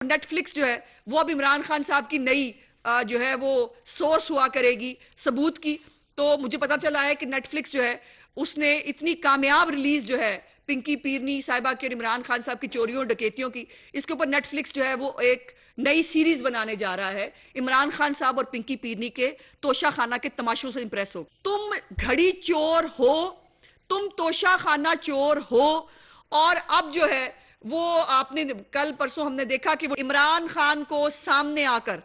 Net flicks جو ہے وہ اب عمران خان صاحب کی نئی جو ہے وہ سورس ہوا کرے گی ثبوت کی. تو مجھے پتا چلا ہے کہ نیٹ فلکس جو ہے اس نے اتنی کامیاب ریلیز جو ہے پنکی پیرنی صاحبہ کی اور عمران خان صاحب کی چوریوں اور ڈکیتیوں کی، اس کے اوپر نیٹ فلکس جو ہے وہ ایک نئی سیریز بنانے جا رہا ہے عمران خان صاحب اور پنکی پیرنی کے توشہ خانہ کے تماشوں سے امپریس ہو. تم گھڑی چور ہو، تم توشہ خانہ چور ہو، اور اب جو ہے وہ آپ نے کل پرسوں ہم نے دیکھا کہ وہ عمران خان کو سامنے آ کر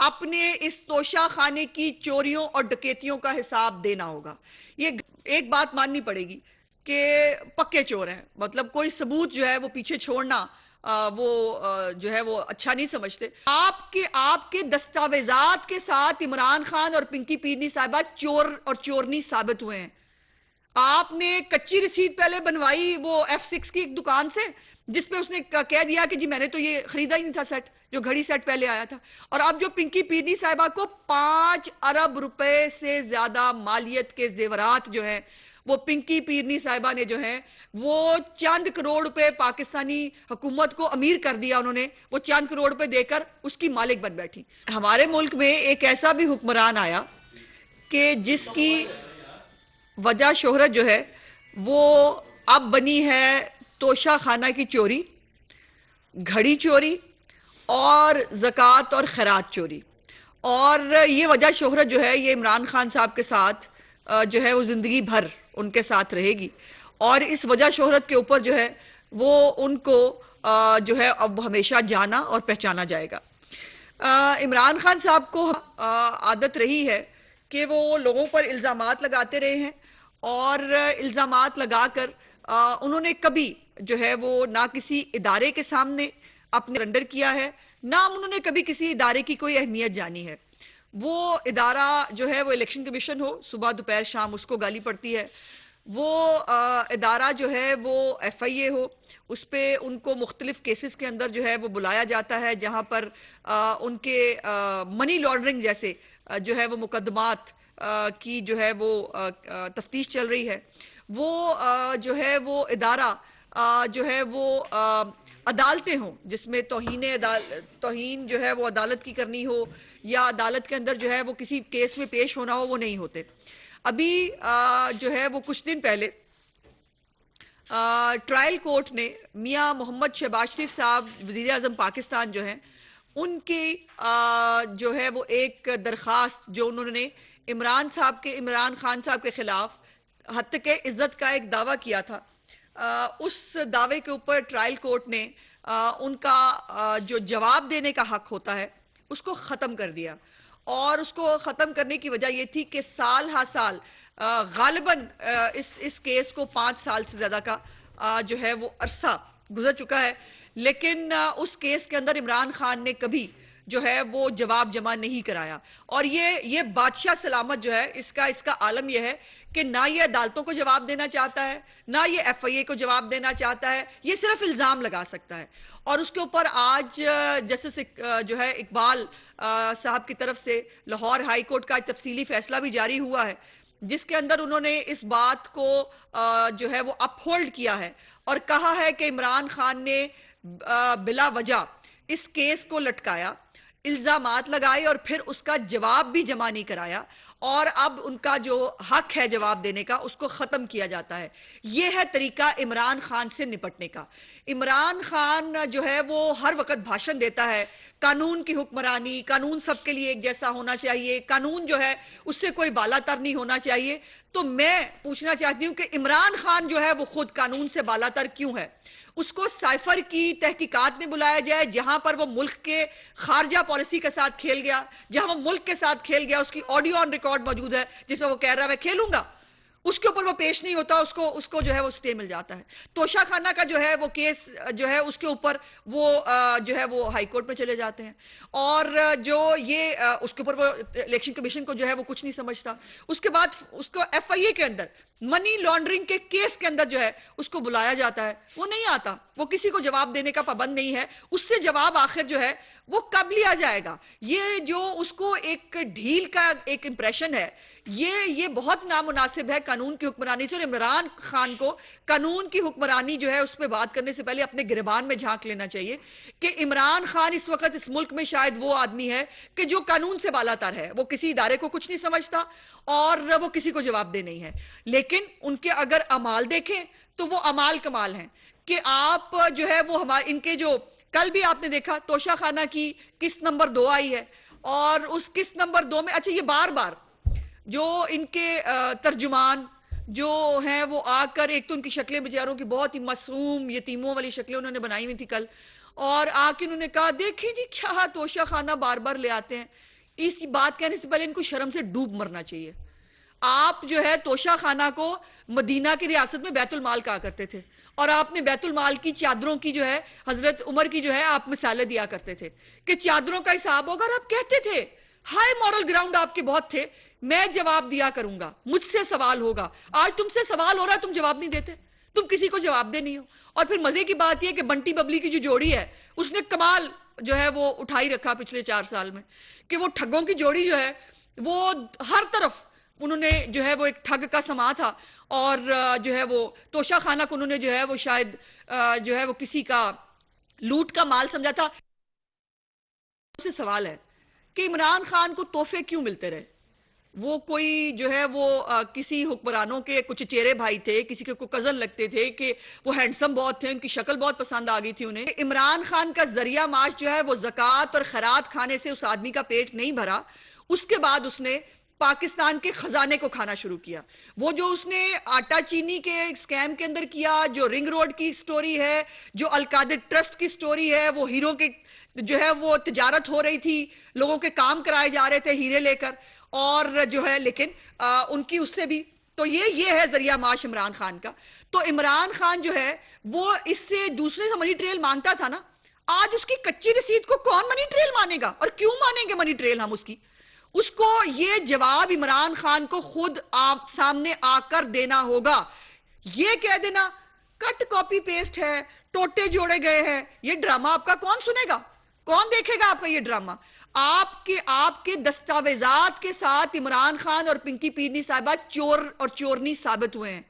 اپنے اس توشہ خانے کی چوریوں اور ڈکیتیوں کا حساب دینا ہوگا. یہ ایک بات ماننی پڑے گی کہ پکے چور ہیں، مطلب کوئی ثبوت جو ہے وہ پیچھے چھوڑنا وہ جو ہے وہ اچھا نہیں سمجھتے. آپ کے دستاویزات کے ساتھ عمران خان اور پنکی پیرنی صاحبہ چور اور چورنی ثابت ہوئے ہیں. آپ نے کچی رسید پہلے بنوائی وہ F6 کی ایک دکان سے، جس پہ اس نے کہہ دیا کہ جی میں نے تو یہ خریدا ہی نہیں تھا سیٹ، جو گھڑی سیٹ پہلے آیا تھا. اور اب جو پنکی پیرنی صاحبہ کو 5 ارب روپے سے زیادہ مالیت کے زیورات جو ہیں وہ پنکی پیرنی صاحبہ نے جو ہیں وہ چند کروڑ روپے پاکستانی حکومت کو امیر کر دیا. انہوں نے وہ چند کروڑ روپے دے کر اس کی مالک بن بیٹھی. ہمارے ملک میں ایک ایسا بھی حکمران آیا کہ جس کی وجہ شہرت جو ہے وہ اب بنی ہے توشہ خانہ کی چوری، گھڑی چوری اور زکوٰۃ اور خیرات چوری. اور یہ وجہ شہرت جو ہے یہ عمران خان صاحب کے ساتھ جو ہے وہ زندگی بھر ان کے ساتھ رہے گی، اور اس وجہ شہرت کے اوپر جو ہے وہ ان کو جو ہے اب ہمیشہ جانا اور پہچانا جائے گا. عمران خان صاحب کو عادت رہی ہے کہ وہ لوگوں پر الزامات لگاتے رہے ہیں، اور الزامات لگا کر انہوں نے کبھی جو ہے وہ نہ کسی ادارے کے سامنے اپنے رنڈر کیا ہے، نہ انہوں نے کبھی کسی ادارے کی کوئی اہمیت جانی ہے. وہ ادارہ جو ہے وہ الیکشن کمیشن ہو، صبح دوپہر شام اس کو گالی پڑتی ہے. وہ ادارہ جو ہے وہ FIA ہو، اس پہ ان کو مختلف کیسز کے اندر جو ہے وہ بلایا جاتا ہے جہاں پر ان کے منی لانڈرنگ جیسے جو ہے وہ مقدمات کی جو ہے وہ تفتیش چل رہی ہے. وہ جو ہے وہ ادارہ جو ہے وہ عدالتیں ہوں جس میں توہین جو ہے وہ عدالت کی کرنی ہو یا عدالت کے اندر جو ہے وہ کسی کیس میں پیش ہونا ہو، وہ نہیں ہوتے. ابھی جو ہے وہ کچھ دن پہلے ٹرائل کورٹ نے میاں محمد شہباز شریف صاحب وزیر اعظم پاکستان جو ہیں ان کی جو ہے وہ ایک درخواست جو انہوں نے عمران خان صاحب کے خلاف ہتک عزت کا ایک دعویٰ کیا تھا، اس دعوے کے اوپر ٹرائل کورٹ نے ان کا جو جواب دینے کا حق ہوتا ہے اس کو ختم کر دیا. اور اس کو ختم کرنے کی وجہ یہ تھی کہ سال ہا سال غالباً اس کیس کو 5 سال سے زیادہ کا جو ہے وہ عرصہ گزر چکا ہے، لیکن اس کیس کے اندر عمران خان نے کبھی جو ہے وہ جواب جمع نہیں کرایا. اور یہ بادشاہ سلامت جو ہے اس کا عالم یہ ہے کہ نہ یہ عدالتوں کو جواب دینا چاہتا ہے، نہ یہ FIA کو جواب دینا چاہتا ہے، یہ صرف الزام لگا سکتا ہے. اور اس کے اوپر آج جسٹس جو ہے اقبال صاحب کی طرف سے لاہور ہائی کورٹ کا تفصیلی فیصلہ بھی جاری ہوا ہے، جس کے اندر انہوں نے اس بات کو جو ہے وہ اپ ہولڈ کیا ہے اور کہا ہے کہ عمران خان نے بلا وجہ اس کیس کو لٹکایا، الزامات لگائے اور پھر اس کا جواب بھی جمع نہیں کرایا، اور اب ان کا جو حق ہے جواب دینے کا اس کو ختم کیا جاتا ہے. یہ ہے طریقہ عمران خان سے نپٹنے کا. عمران خان جو ہے وہ ہر وقت بھاشن دیتا ہے قانون کی حکمرانی، قانون سب کے لیے ایک جیسا ہونا چاہیے، قانون جو ہے اس سے کوئی بالا تر نہیں ہونا چاہیے. تو میں پوچھنا چاہتی ہوں کہ عمران خان جو ہے وہ خود قانون سے بالا تر کیوں ہے؟ اس کو سائفر کی تحقیقات میں بلایا جائے جہاں پر وہ ملک کے خارجہ پالیسی کے ساتھ کھیل گیا، جہاں وہ ملک کے ساتھ کھیل گیا. اس کی آڈیو آن ریکارڈ موجود ہے جس میں وہ کہہ رہا ہے میں کھیلوں گا، اس کے اوپر وہ پیش نہیں ہوتا، اس کو جو ہے وہ سٹے مل جاتا ہے. توشہ خانہ کا جو ہے وہ کیس جو ہے اس کے اوپر وہ جو ہے وہ ہائی کورٹ میں چلے جاتے ہیں، اور جو یہ اس کے اوپر وہ الیکشن کمیشن کو جو ہے وہ کچھ نہیں سمجھتا. اس کے بعد اس کو FIA کے اندر منی لانڈرنگ کے کیس کے اندر جو ہے اس کو بلایا جاتا ہے، وہ نہیں آتا، وہ کسی کو جواب دینے کا پابند نہیں ہے. اس سے جواب آخر جو ہے وہ کب لیا جائے گا؟ یہ جو اس کو ایک ڈھیل کا ایک امپریشن ہے، یہ بہت نامناسب ہے قانون کی حکمرانی سے. اور عمران خان کو قانون کی حکمرانی جو ہے اس پہ بات کرنے سے پہلے اپنے گریبان میں جھانک لینا چاہیے کہ عمران خان اس وقت اس ملک میں شاید وہ آدمی ہے کہ جو قانون سے بالا تر ہے. وہ کسی ادارے کو کچھ نہیں سمجھتا اور وہ کسی کو جواب دہ نہیں ہے. لیکن ان کے اگر اعمال دیکھیں تو وہ اعمال کمال ہیں کہ آپ جو ہے وہ ان کے جو کل بھی آپ نے دیکھا توشہ خانہ کی قسط نمبر 2 آئی ہے، اور اس قسط نمبر 2 میں اچھا یہ بار بار جو ان کے ترجمان جو ہیں وہ آ کر، ایک تو ان کی شکلیں بیچاروں کی بہت ہی معصوم یتیموں والی شکلیں انہوں نے بنائی ہوئی تھی کل، اور آ کے انہوں نے کہا دیکھیں جی کیا توشہ خانہ بار بار لے آتے ہیں. اس بات کہنے سے پہلے ان کو شرم سے ڈوب مرنا چاہیے. آپ جو ہے توشہ خانہ کو مدینہ کی ریاست میں بیت المال کہا کرتے تھے، اور آپ نے بیت المال کی چادروں کی جو ہے حضرت عمر کی جو ہے آپ مثالیں دیا کرتے تھے کہ چادروں کا حساب ہوگا، اور آپ کہتے تھے ہائی مورل گراؤنڈ آپ کے بہت تھے، میں جواب دیا کروں گا، مجھ سے سوال ہوگا. آج تم سے سوال ہو رہا ہے، تم جواب نہیں دیتے، تم کسی کو جواب دے نہیں ہو. اور پھر مزے کی بات یہ کہ بنٹی ببلی کی جو جوڑی ہے اس نے کمال جو ہے وہ اٹھائی رکھا پچھلے 4 سال میں، کہ وہ ٹھگوں کی جوڑی جو ہے وہ ہر طرف انہوں نے جو ہے وہ ایک ٹھگ کا سما تھا، اور جو ہے وہ توشہ خانہ کو انہوں نے جو ہے وہ شاید جو ہے وہ کسی کا لوٹ کا مال سمجھا تھا. سے سوال ہے کہ عمران خان کو تحفے کیوں ملتے رہے؟ وہ کوئی جو ہے وہ کسی حکمرانوں کے کچھ چچیرے بھائی تھے، کسی کے کوئی کزن لگتے تھے کہ وہ ہینڈسم بہت تھے، ان کی شکل بہت پسند آ گئی تھی انہیں. عمران خان کا ذریعہ معاش جو ہے وہ زکوٰۃ اور خیرات کھانے سے اس آدمی کا پیٹ نہیں بھرا. اس کے بعد اس نے پاکستان کے خزانے کو کھانا شروع کیا. وہ جو اس نے آٹا چینی کے سکیم کے اندر کیا، جو رنگ روڈ کی سٹوری ہے، جو القادر ٹرسٹ کی سٹوری ہے، وہ ہیروں کے جو ہے وہ تجارت ہو رہی تھی، لوگوں کے کام کرائے جا رہے تھے ہیرے لے کر، اور جو ہے لیکن ان کی اس سے بھی تو یہ ہے ذریعہ معاش عمران خان کا. تو عمران خان جو ہے وہ اس سے دوسرے سے منی ٹریل مانگتا تھا نا. آج اس کی کچی رسید کو کون منی ٹریل مانے گا؟ اور کیوں مانیں گے منی ٹریل ہم اس کو یہ جواب عمران خان کو خود آپ سامنے آ کر دینا ہوگا. یہ کہہ دینا کٹ کاپی پیسٹ ہے، ٹوٹے جوڑے گئے ہیں، یہ ڈرامہ آپ کا کون سنے گا؟ کون دیکھے گا آپ کا یہ ڈرامہ؟ آپ کے دستاویزات کے ساتھ عمران خان اور پنکی پیرنی صاحبہ چور اور چورنی ثابت ہوئے ہیں.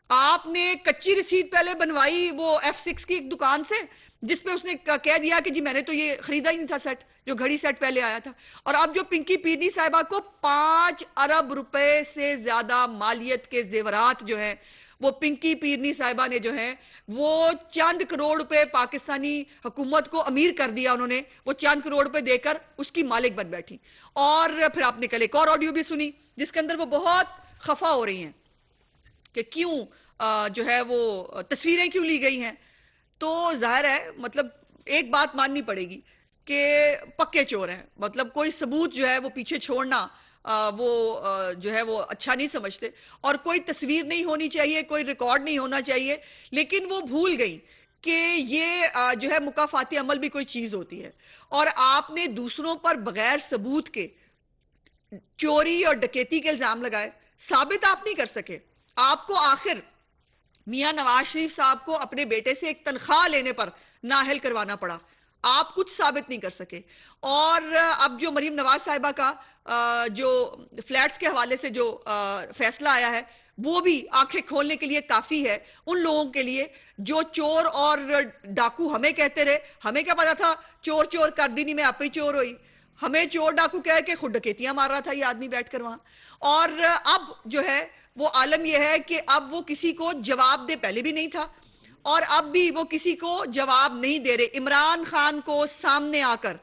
آپ نے کچی رسید پہلے بنوائی وہ F6 کی ایک دکان سے، جس پہ اس نے کہہ دیا کہ جی میں نے تو یہ خریدا ہی نہیں تھا سیٹ، جو گھڑی سیٹ پہلے آیا تھا. اور اب جو پنکی پیرنی صاحبہ کو 5 ارب روپے سے زیادہ مالیت کے زیورات جو ہیں وہ پنکی پیرنی صاحبہ نے جو ہیں وہ چند کروڑ روپے پاکستانی حکومت کو امیر کر دیا. انہوں نے وہ چند کروڑ روپے دے کر اس کی مالک بن بیٹھی. اور پھر آپ نے کل ایک اور آڈیو بھی سنی جس کے اندر وہ بہت خفا ہو رہی ہیں کہ کیوں جو ہے وہ تصویریں کیوں لی گئی ہیں. تو ظاہر ہے مطلب ایک بات ماننی پڑے گی کہ پکے چور ہیں، مطلب کوئی ثبوت جو ہے وہ پیچھے چھوڑنا وہ جو ہے وہ اچھا نہیں سمجھتے، اور کوئی تصویر نہیں ہونی چاہیے، کوئی ریکارڈ نہیں ہونا چاہیے. لیکن وہ بھول گئی کہ یہ جو ہے مکافاتی عمل بھی کوئی چیز ہوتی ہے، اور آپ نے دوسروں پر بغیر ثبوت کے چوری اور ڈکیتی کے الزام لگائے، ثابت آپ نہیں کر سکے. آپ کو آخر میاں نواز شریف صاحب کو اپنے بیٹے سے ایک تنخواہ لینے پر نااہل کروانا پڑا. آپ کچھ ثابت نہیں کر سکے. اور اب جو مریم نواز صاحبہ کا جو فلیٹس کے حوالے سے جو فیصلہ آیا ہے وہ بھی آنکھیں کھولنے کے لیے کافی ہے ان لوگوں کے لیے جو چور اور ڈاکو ہمیں کہتے رہے. ہمیں کیا پتا تھا چور چور کر دی نہیں میں آپ ہی چور ہوئی، ہمیں چور ڈاکو کہہ کے خود ڈکیتیاں مار رہا تھا یہ آدمی بیٹھ کر وہاں. اور اب جو ہے وہ عالم یہ ہے کہ اب وہ کسی کو جواب دے، پہلے بھی نہیں تھا اور اب بھی وہ کسی کو جواب نہیں دے رہے. عمران خان کو سامنے آ کر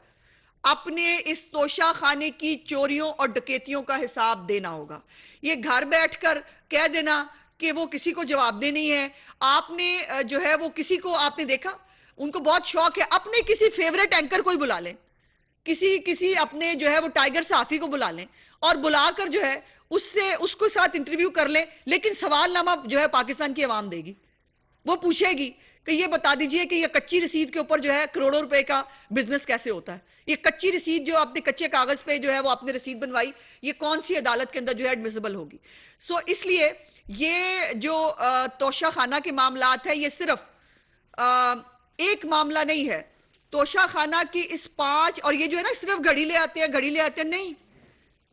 اپنے اس توشہ خانے کی چوریوں اور ڈکیتیوں کا حساب دینا ہوگا. یہ گھر بیٹھ کر کہہ دینا کہ وہ کسی کو جواب دے نہیں ہے. آپ نے جو ہے وہ کسی کو آپ نے دیکھا ان کو بہت شوق ہے اپنے کسی فیورٹ اینکر کو ہی بلا لیں، کسی اپنے جو ہے وہ ٹائیگر صحافی کو بلا لیں اور بلا کر جو ہے اس کو ساتھ انٹرویو کر لیں. لیکن سوال نامہ جو ہے پاکستان کی عوام دے گی، وہ پوچھے گی کہ یہ بتا دیجئے کہ یہ کچی رسید کے اوپر جو ہے کروڑوں روپے کا بزنس کیسے ہوتا ہے. یہ کچی رسید جو آپ نے کچے کاغذ پہ جو ہے وہ آپ نے رسید بنوائی، یہ کون سی عدالت کے اندر جو ہے ایڈمیسیبل ہوگی. اس لیے یہ جو توشہ خانہ کے معاملات ہے یہ صرف ایک معاملہ نہیں ہے. توشہ خانہ کی اس 5 اور یہ جو ہے نا صرف گھڑی لے آتے ہیں نہیں،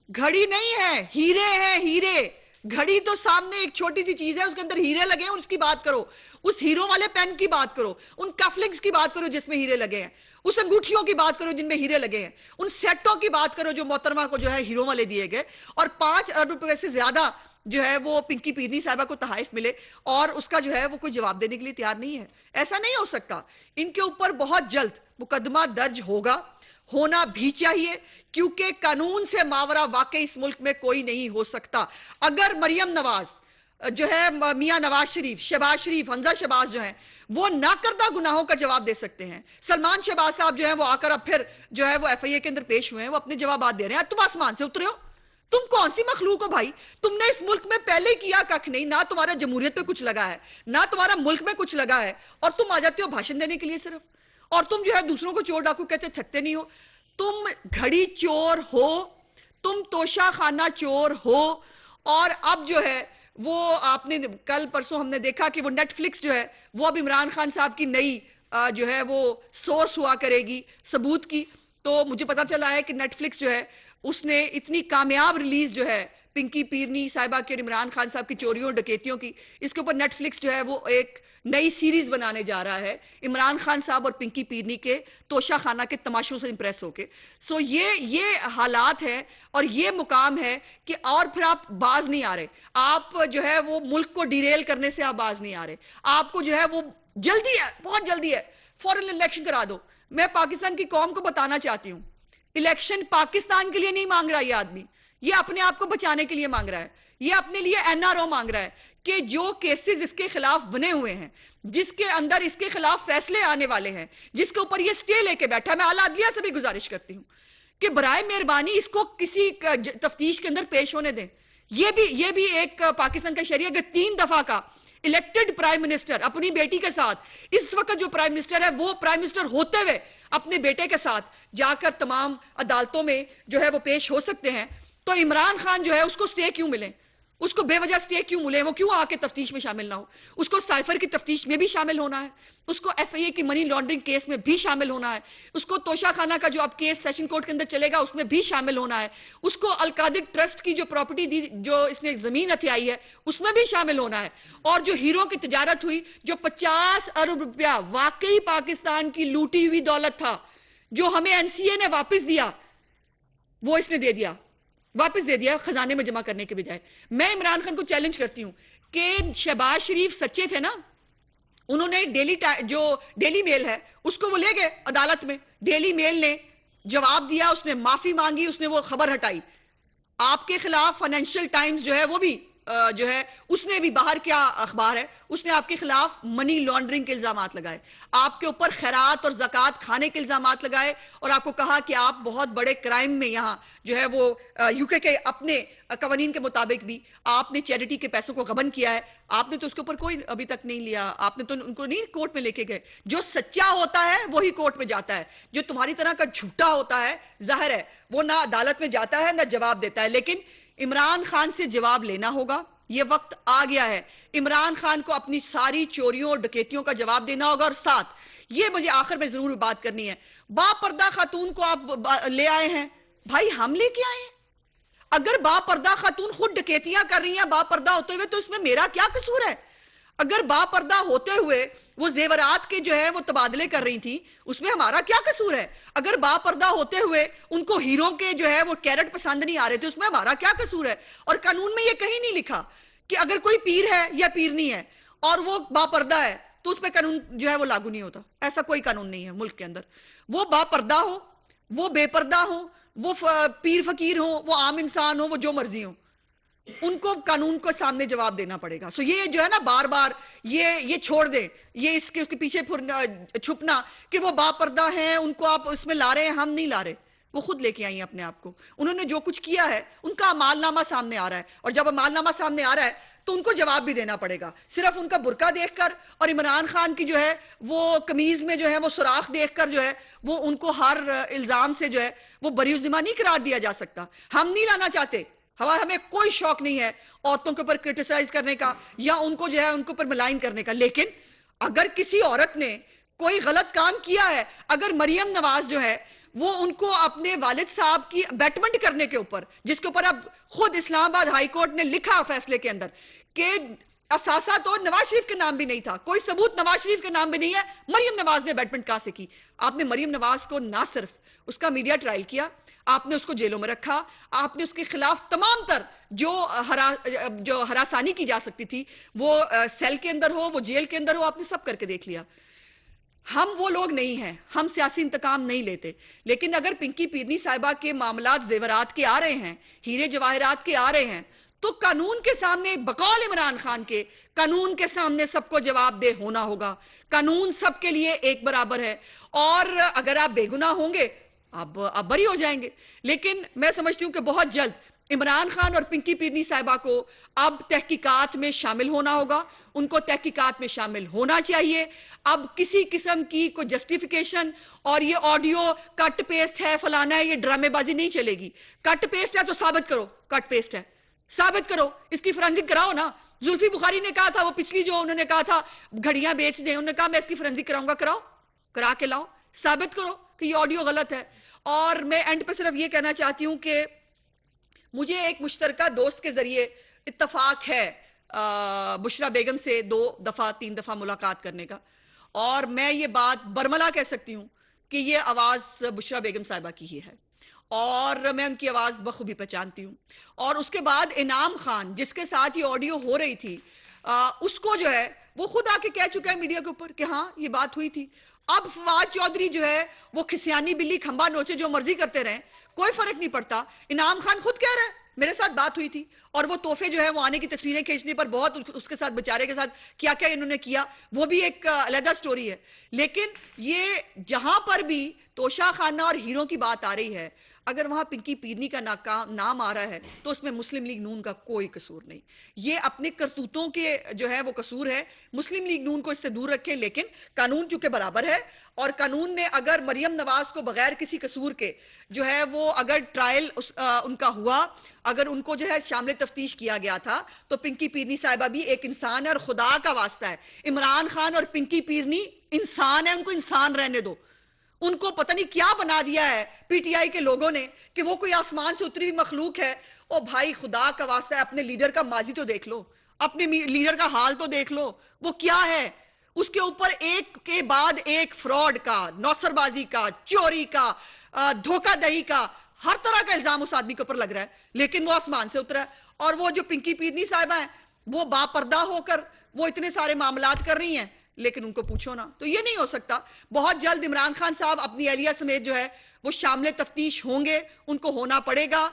گھڑی نہیں ہے، ہیرے ہیں، ہیرے۔ گھڑی تو سامنے ایک چھوٹی سی چیز ہے، اس کے اندر ہیرے لگے ہیں، اس کی بات کرو، اس ہیروں والے پین کی بات کرو، ان کفلنگز کی بات کرو جس میں ہیرے لگے ہیں، اس انگوٹھیوں کی بات کرو جن میں ہیرے لگے ہیں، ان سیٹوں کی بات کرو جو محترمہ کو جو ہے ہیروں والے دیے گئے، اور 5 ارب روپے سے زیادہ جو ہے وہ پنکی پیرنی صاحبہ کو تحائف ملے، اور اس کا جو ہے وہ کوئی جواب دینے کے لیے تیار نہیں ہے۔ ایسا نہیں ہو سکتا۔ ان کے اوپر بہت جلد مقدمہ درج ہوگا، ہونا بھی چاہیے، کیونکہ قانون سے ماورا واقعی اس ملک میں کوئی نہیں ہو سکتا۔ اگر مریم نواز جو ہے، میاں نواز شریف، شہباز شریف، حمزہ شہباز جو ہیں وہ نہ کردہ گناہوں کا جواب دے سکتے ہیں، سلمان شہباز صاحب جو ہیں وہ آ کر اب پھر جو ہے وہ ایف آئی اے کے اندر پیش ہوئے ہیں، وہ اپنے جوابات دے رہے ہیں۔ تم آسمان سے اترے ہو؟ تم کون سی مخلوق ہو بھائی؟ تم نے اس ملک میں پہلے کیا ککھ نہیں، نہ تمہارا جمہوریت پہ کچھ لگا ہے، نہ تمہارا ملک میں کچھ لگا ہے، اور تم آ جاتے ہو بھاشن دینے کے لیے صرف، اور تم جو ہے دوسروں کو چور ڈاکو کہتے تھکتے نہیں ہو۔ تم گھڑی چور ہو، تم توشہ خانہ چور ہو، اور اب جو ہے وہ آپ نے کل پرسوں ہم نے دیکھا کہ وہ نیٹ فلکس جو ہے وہ اب عمران خان صاحب کی نئی جو ہے وہ سورس ہوا کرے گی ثبوت کی۔ تو مجھے پتا چلا ہے کہ نیٹ فلکس جو ہے اس نے اتنی کامیاب ریلیز جو ہے پنکی پیرنی صاحبہ کی اور عمران خان صاحب کی چوریوں ڈکیتیوں کی، اس کے اوپر نیٹ فلکس جو ہے وہ ایک نئی سیریز بنانے جا رہا ہے عمران خان صاحب اور پنکی پیرنی کے توشہ خانہ کے تماشوں سے امپریس ہو کے۔ سو یہ حالات ہیں اور یہ مقام ہے کہ اور پھر آپ باز نہیں آ رہے، آپ جو ہے وہ ملک کو ڈیریل کرنے سے آپ باز نہیں آ رہے، آپ کو جو ہے وہ جلدی ہے، بہت جلدی ہے، فوراً الیکشن کرا دو۔ میں پاکستان کی قوم کو بتانا چاہتی ہوں، الیکشن پاکستان کے لیے نہیں مانگ رہا یہ آدمی، یہ اپنے آپ کو بچانے کے لیے مانگ رہا ہے، یہ اپنے لیے این آر او مانگ رہا ہے کہ جو کیسز اس کے خلاف بنے ہوئے ہیں، جس کے اندر اس کے خلاف فیصلے آنے والے ہیں، جس کے اوپر یہ سٹے لے کے بیٹھا، میں اعلیٰ عدلیہ سے بھی گزارش کرتی ہوں کہ برائے مہربانی اس کو کسی تفتیش کے اندر پیش ہونے دیں۔ یہ بھی ایک پاکستان کا شہری اگر 3 دفعہ کا الیکٹڈ پرائم منسٹر اپنی بیٹی کے ساتھ، اس وقت جو پرائم منسٹر ہے وہ پرائم منسٹر ہوتے ہوئے اپنے بیٹے کے ساتھ جا کر تمام عدالتوں میں جو ہے وہ پیش ہو سکتے ہیں، تو عمران خان جو ہے اس کو سٹے کیوں ملیں؟ اس کو بے وجہ سٹے کیوں ملے؟ وہ کیوں آ کے تفتیش میں شامل نہ ہو؟ اس کو سائفر کی تفتیش میں بھی شامل ہونا ہے، اس کو ایف آئی اے کی منی لانڈرنگ کیس میں بھی شامل ہونا ہے، اس کو توشہ خانہ کا جو اب کیس سیشن کورٹ کے اندر چلے گا اس میں بھی شامل ہونا ہے، اس کو القادر ٹرسٹ کی جو پراپرٹی دی، جو اس نے زمین ہتھیائی ہے اس میں بھی شامل ہونا ہے، اور جو ہیروں کی تجارت ہوئی، جو 50 ارب روپیہ واقعی پاکستان کی لوٹی ہوئی دولت تھا جو ہمیں این سی اے نے واپس دیا، وہ اس نے دے دیا، واپس دے دیا خزانے میں جمع کرنے کے بجائے۔ میں عمران خان کو چیلنج کرتی ہوں کہ شہباز شریف سچے تھے نا، انہوں نے ڈیلی میل ہے اس کو وہ لے گئے عدالت میں، ڈیلی میل نے جواب دیا، اس نے معافی مانگی، اس نے وہ خبر ہٹائی۔ آپ کے خلاف فائنینشل ٹائمز جو ہے وہ بھی جو ہے اس نے بھی، باہر کیا اخبار ہے، اس نے آپ کے خلاف منی لانڈرنگ کے الزامات لگائے، آپ کے اوپر خیرات اور زکوٰۃ کھانے کے الزامات لگائے، اور آپ کو کہا کہ آپ بہت بڑے کرائم میں یہاں جو ہے وہ یو کے اپنے قوانین کے مطابق بھی آپ نے چیریٹی کے پیسوں کو غبن کیا ہے۔ آپ نے تو اس کے اوپر کوئی ابھی تک نہیں لیا، آپ نے تو ان کو نہیں کورٹ میں لے کے گئے۔ جو سچا ہوتا ہے وہی کورٹ میں جاتا ہے، جو تمہاری طرح کا جھوٹا ہوتا ہے ظاہر ہے وہ نہ عدالت میں جاتا ہے نہ جواب دیتا ہے۔ لیکن عمران خان سے جواب لینا ہوگا، یہ وقت آ گیا ہے، عمران خان کو اپنی ساری چوریوں اور ڈکیتیوں کا جواب دینا ہوگا۔ اور ساتھ یہ مجھے آخر میں ضرور بات کرنی ہے، با پردہ خاتون کو آپ لے آئے ہیں، بھائی ہم لے کے آئے ہیں؟ اگر با پردہ خاتون خود ڈکیتیاں کر رہی ہیں با پردہ ہوتے ہوئے تو اس میں میرا کیا قصور ہے؟ اگر با پردہ ہوتے ہوئے وہ زیورات کے جو ہے وہ تبادلے کر رہی تھی اس میں ہمارا کیا قصور ہے؟ اگر با پردہ ہوتے ہوئے ان کو ہیروں کے جو ہے وہ کیرٹ پسند نہیں آ رہے تھے اس میں ہمارا کیا قصور ہے؟ اور قانون میں یہ کہیں نہیں لکھا کہ اگر کوئی پیر ہے یا پیرنی ہے اور وہ با پردہ ہے تو اس پہ قانون جو ہے وہ لاگو نہیں ہوتا، ایسا کوئی قانون نہیں ہے ملک کے اندر۔ وہ با پردہ ہو، وہ بے پردہ ہو، وہ پیر فقیر ہو، وہ عام انسان ہو، وہ جو مرضی ہو، ان کو قانون کو سامنے جواب دینا پڑے گا۔ سو یہ جو ہے نا بار بار یہ چھوڑ دیں، یہ اس کے پیچھے چھپنا کہ وہ با پردہ ہیں ان کو آپ اس میں لا رہے ہیں، ہم نہیں لا رہے، وہ خود لے کے آئی ہیں اپنے آپ کو، انہوں نے جو کچھ کیا ہے ان کا اعمال نامہ سامنے آ رہا ہے، اور جب اعمال نامہ سامنے آ رہا ہے تو ان کو جواب بھی دینا پڑے گا۔ صرف ان کا برقع دیکھ کر اور عمران خان کی جو ہے وہ قمیض میں جو ہے وہ سوراخ دیکھ کر جو ہے وہ ان کو ہر الزام سے جو ہے وہ بری ذمہ نہیں قرار دیا جا سکتا۔ ہم نہیں لانا چاہتے، ہمیں کوئی شوق نہیں ہے عورتوں کے اوپر کرٹیسائز کرنے کا یا ان کو جو ہے ان کے اوپر ملائن کرنے کا، لیکن اگر کسی عورت نے کوئی غلط کام کیا ہے. اگر مریم نواز جو ہے وہ ان کو اپنے والد صاحب کی بیٹمنٹ کرنے کے اوپر، جس کے اوپر اب خود اسلام آباد ہائی کورٹ نے لکھا فیصلے کے اندر کہ اثاثہ تو نواز شریف کے نام بھی نہیں تھا، کوئی ثبوت نواز شریف کے نام بھی نہیں ہے، مریم نواز نے بیٹمنٹ کہاں سے کی. آپ نے مریم نواز کو نہ صرف اس کا میڈیا ٹرائل کیا، آپ نے اس کو جیلوں میں رکھا، آپ نے اس کے خلاف تمام تر جو ہراسانی کی جا سکتی تھی، وہ سیل کے اندر ہو، وہ جیل کے اندر ہو، آپ نے سب کر کے دیکھ لیا. ہم وہ لوگ نہیں ہیں، ہم سیاسی انتقام نہیں لیتے. لیکن اگر پنکی پیرنی صاحبہ کے معاملات زیورات کے آ رہے ہیں، ہیرے جواہرات کے آ رہے ہیں، تو قانون کے سامنے بقول عمران خان کے، قانون کے سامنے سب کو جواب دہ ہونا ہوگا. قانون سب کے لیے ایک برابر ہے، اور اگر آپ بے گناہ ہوں گے آپ بری ہو جائیں گے. لیکن میں سمجھتی ہوں کہ بہت جلد عمران خان اور پنکی پیرنی صاحبہ کو اب تحقیقات میں شامل ہونا ہوگا، ان کو تحقیقات میں شامل ہونا چاہیے. اب کسی قسم کی کوئی جسٹیفیکیشن اور یہ آڈیو کٹ پیسٹ ہے، فلانا ہے، یہ ڈرامے بازی نہیں چلے گی. کٹ پیسٹ ہے تو ثابت کرو کٹ پیسٹ ہے، ثابت کرو، اس کی فرانزک کراؤ نا. زلفی بخاری نے کہا تھا، وہ پچھلی جو انہوں نے کہا تھا گھڑیاں بیچ دیں، انہوں نے کہا میں اس کی فرانزک کراؤں گا، کراؤ، کرا کے لاؤ، ثابت کرو کہ یہ آڈیو غلط ہے. اور میں اینڈ پہ صرف یہ کہنا چاہتی ہوں کہ مجھے ایک مشترکہ دوست کے ذریعے اتفاق ہے بشرا بیگم سے 2 دفعہ 3 دفعہ ملاقات کرنے کا، اور میں یہ بات برملا کہہ سکتی ہوں کہ یہ آواز بشرا بیگم صاحبہ کی ہی ہے، اور میں ان کی آواز بخوبی پہچانتی ہوں. اور اس کے بعد انعام خان جس کے ساتھ یہ آڈیو ہو رہی تھی، اس کو جو ہے وہ خود آ کے کہہ چکا ہے میڈیا کے اوپر کہ ہاں یہ بات ہوئی تھی. اب فواد چودھری جو ہے وہ کھسیانی بلی کھمبا نوچے جو مرضی کرتے رہیں، کوئی فرق نہیں پڑتا. انعام خان خود کہہ رہا ہے میرے ساتھ بات ہوئی تھی، اور وہ تحفے جو ہے وہ آنے کی تصویریں کھینچنے پر بہت اس کے ساتھ بیچارے کے ساتھ کیا کیا انہوں نے کیا، وہ بھی ایک علیحدہ سٹوری ہے. لیکن یہ جہاں پر بھی توشہ خانہ اور ہیروں کی بات آ رہی ہے، اگر وہاں پنکی پیرنی کا نام آ رہا ہے تو اس میں مسلم لیگ نون کا کوئی قصور نہیں. یہ اپنے کرتوتوں کے جو ہے وہ قصور ہے. مسلم لیگ نون کو اس سے دور رکھیں، لیکن قانون کیونکہ برابر ہے، اور قانون نے اگر مریم نواز کو بغیر کسی قصور کے جو ہے وہ اگر ٹرائل ان کا ہوا، اگر ان کو جو ہے شامل تفتیش کیا گیا تھا، تو پنکی پیرنی صاحبہ بھی ایک انسان ہے، اور خدا کا واسطہ ہے عمران خان اور پنکی پیرنی انسان ہے، ان کو انسان رہنے دو. ان کو پتہ نہیں کیا بنا دیا ہے پی ٹی آئی کے لوگوں نے کہ وہ کوئی آسمان سے اتری ہوئی مخلوق ہے. او بھائی خدا کا واسطہ ہے اپنے لیڈر کا ماضی تو دیکھ لو، اپنے لیڈر کا حال تو دیکھ لو، وہ کیا ہے. اس کے اوپر ایک کے بعد ایک فراڈ کا، نوسر بازی کا، چوری کا، دھوکہ دہی کا، ہر طرح کا الزام اس آدمی کے اوپر لگ رہا ہے، لیکن وہ آسمان سے اترا ہے. اور وہ جو پنکی پیرنی صاحبہ ہیں وہ باپردہ ہو کر وہ اتنے سارے معاملات کر رہی ہیں، لیکن ان کو پوچھو نا. تو یہ نہیں ہو سکتا. بہت جلد عمران خان صاحب اپنی اہلیہ سمیت جو ہے وہ شامل تفتیش ہوں گے، ان کو ہونا پڑے گا.